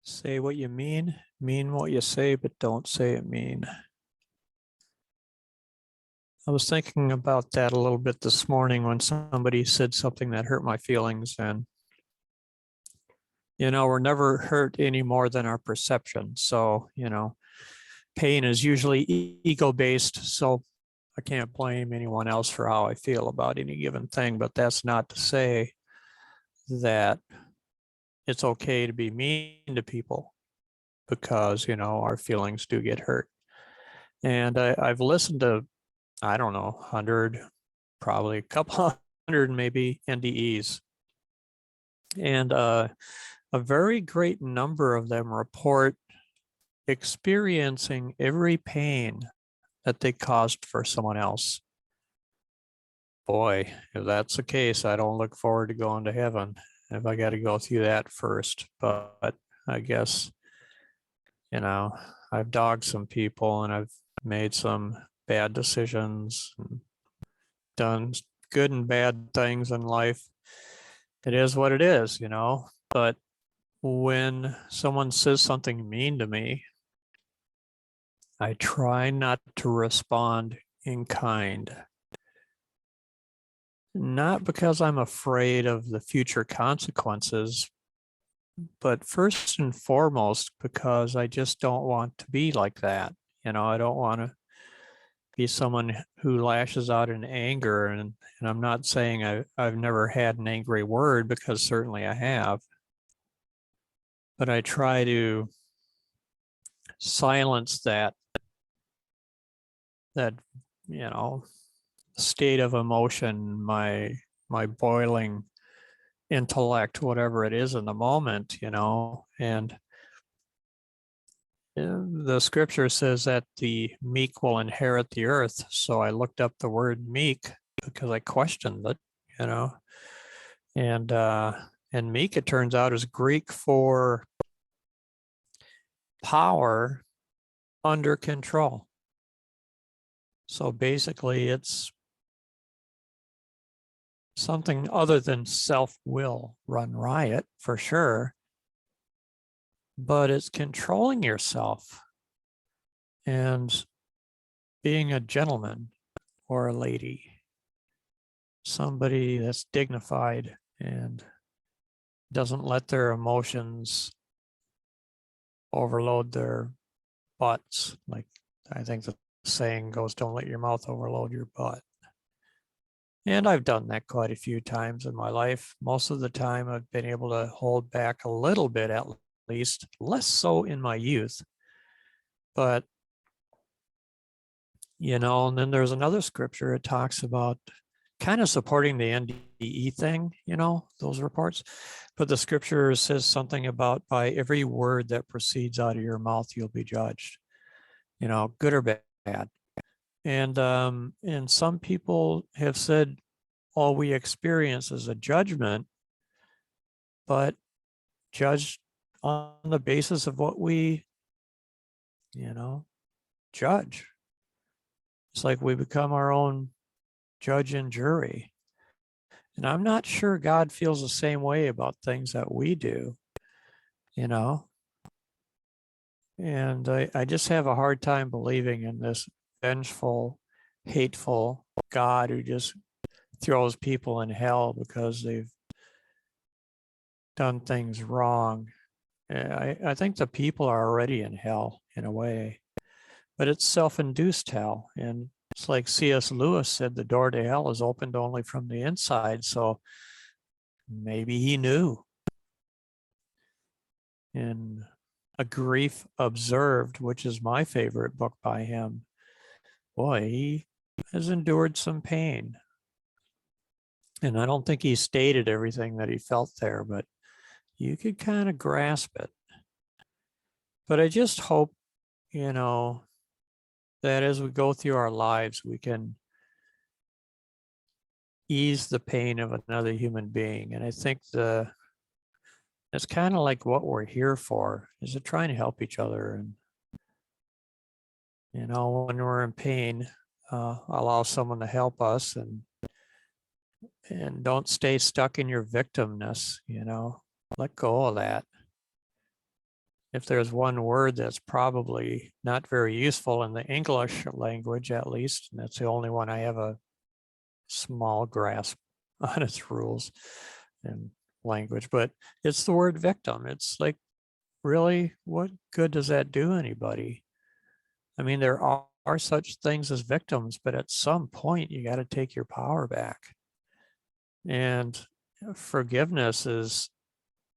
Say what you mean what you say, but don't say it mean. I was thinking about that a little bit this morning when somebody said something that hurt my feelings. And, we're never hurt any more than our perception. So, pain is usually ego-based. So I can't blame anyone else for how I feel about any given thing. But that's not to say that it's okay to be mean to people because, our feelings do get hurt. And I've listened to, I don't know, 100, probably a couple hundred, maybe NDEs. And a very great number of them report experiencing every pain that they caused for someone else. Boy, if that's the case, I don't look forward to going to heaven if I got to go through that first. But I guess, I've dogged some people and I've made some bad decisions and done good and bad things in life. It is what it is, but when someone says something mean to me, I try not to respond in kind. Not because I'm afraid of the future consequences, but first and foremost, because I just don't want to be like that. I don't want to be someone who lashes out in anger. And I'm not saying I've never had an angry word, because certainly I have. But I try to silence that state of emotion, my boiling intellect, whatever it is in the moment, and the scripture says that the meek will inherit the earth. So I looked up the word meek because I questioned it, and meek, it turns out, is Greek for power under control. So basically it's something other than self-will run riot, for sure, but it's controlling yourself and being a gentleman or a lady, somebody that's dignified and doesn't let their emotions overload their butts. Like, I think the saying goes, don't let your mouth overload your butt. And I've done that quite a few times in my life. Most of the time I've been able to hold back a little bit, at least, less so in my youth. But, and then there's another scripture. It talks about kind of supporting the NDE thing, those reports. But the scripture says something about, by every word that proceeds out of your mouth, you'll be judged, good or bad. And some people have said all we experience is a judgment, but judged on the basis of what we, judge. It's like we become our own judge and jury. And I'm not sure God feels the same way about things that we do, And I just have a hard time believing in this vengeful, hateful God who just throws people in hell because they've done things wrong. I think the people are already in hell in a way, but it's self-induced hell. And it's like C.S. Lewis said, the door to hell is opened only from the inside. So maybe he knew. In A Grief Observed, which is my favorite book by him, boy, he has endured some pain. And I don't think he stated everything that he felt there, but you could kind of grasp it. But I just hope, that as we go through our lives, we can ease the pain of another human being. And I think it's kind of like what we're here for, is to try and help each other. And, when we're in pain, allow someone to help us, and don't stay stuck in your victimness, let go of that. if there's one word that's probably not very useful in the English language, at least, and that's the only one I have a small grasp on its rules and language, but it's the word victim. It's like, really, what good does that do anybody? I mean, there are such things as victims, but at some point you got to take your power back. And forgiveness is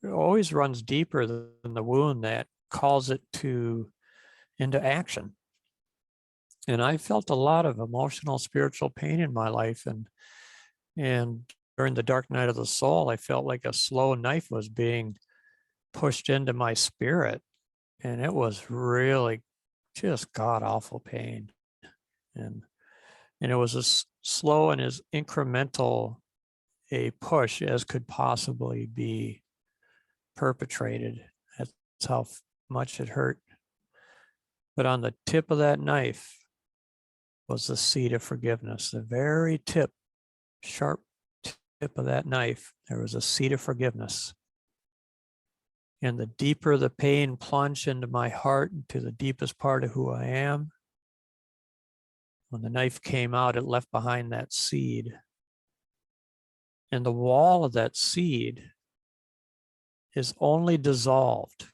it always runs deeper than the wound that calls it into action. And I felt a lot of emotional, spiritual pain in my life. And during the dark night of the soul, I felt like a slow knife was being pushed into my spirit. And it was really just god awful pain. And it was as slow and as incremental a push as could possibly be perpetrated. That's how much it hurt. But on the tip of that knife was the seed of forgiveness. The very tip, sharp tip of that knife, there was a seed of forgiveness. And the deeper the pain plunged into my heart, into the deepest part of who I am, when the knife came out, it left behind that seed. And the wall of that seed is only dissolved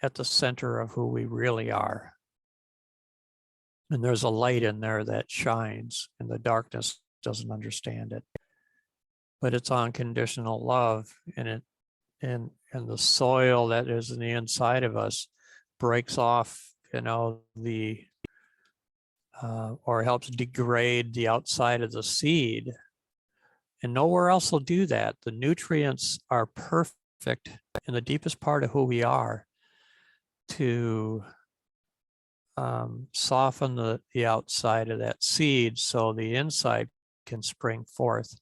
at the center of who we really are. And there's a light in there that shines, and the darkness doesn't understand it. But it's unconditional love, and the soil that is in the inside of us breaks off, or helps degrade the outside of the seed. And nowhere else will do that. The nutrients are perfect in the deepest part of who we are to soften the outside of that seed so the inside can spring forth.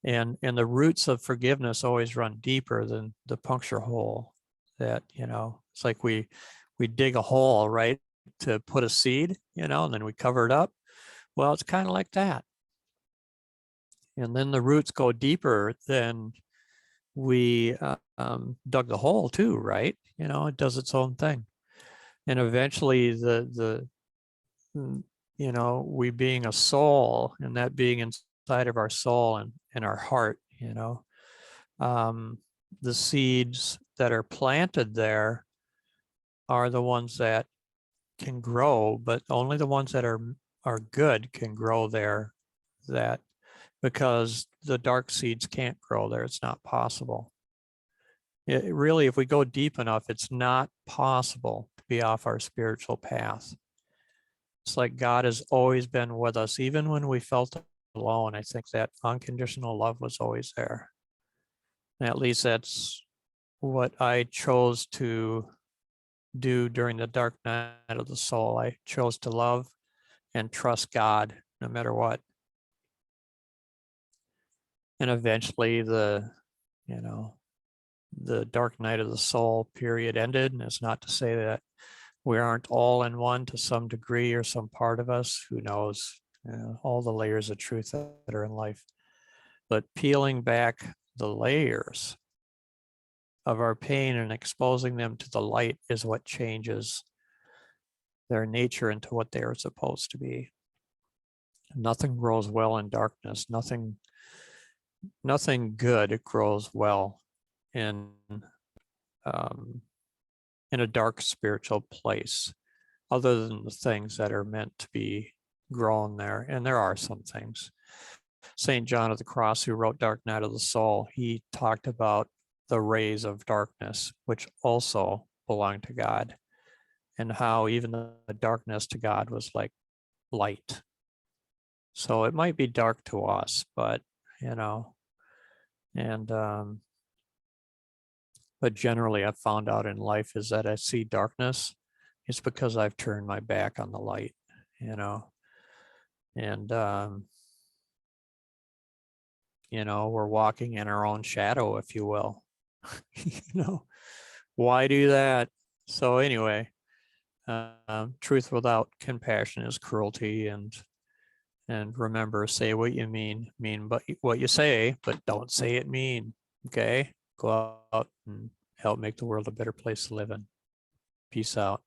And the roots of forgiveness always run deeper than the puncture hole. That, it's like we dig a hole, right, to put a seed, and then we cover it up. Well, it's kind of like that. And then the roots go deeper than we dug the hole too, right? It does its own thing. And eventually we being a soul, and that being inside of our soul and our heart, the seeds that are planted there are the ones that can grow, but only the ones that are good can grow there, that because the dark seeds can't grow there. It's not possible. It really, if we go deep enough, it's not possible to be off our spiritual path. It's like God has always been with us, even when we felt alone. I think that unconditional love was always there. And at least that's what I chose to do during the dark night of the soul. I chose to love and trust God no matter what. And eventually the dark night of the soul period ended. And it's not to say that we aren't all in one to some degree or some part of us. Who knows? All the layers of truth that are in life. But peeling back the layers of our pain and exposing them to the light is what changes their nature into what they are supposed to be. Nothing grows well in darkness. Nothing good grows well in a dark spiritual place, other than the things that are meant to be grown there. And there are some things. St. John of the Cross, who wrote Dark Night of the Soul, he talked about the rays of darkness, which also belong to God, and how even the darkness to God was like light. So it might be dark to us, but but generally I've found out in life is that I see darkness, it's because I've turned my back on the light, and we're walking in our own shadow, if you will. Why do that? So anyway, truth without compassion is cruelty, and remember, say what you mean but what you say, but don't say it mean. Okay, go out and help make the world a better place to live in. Peace out.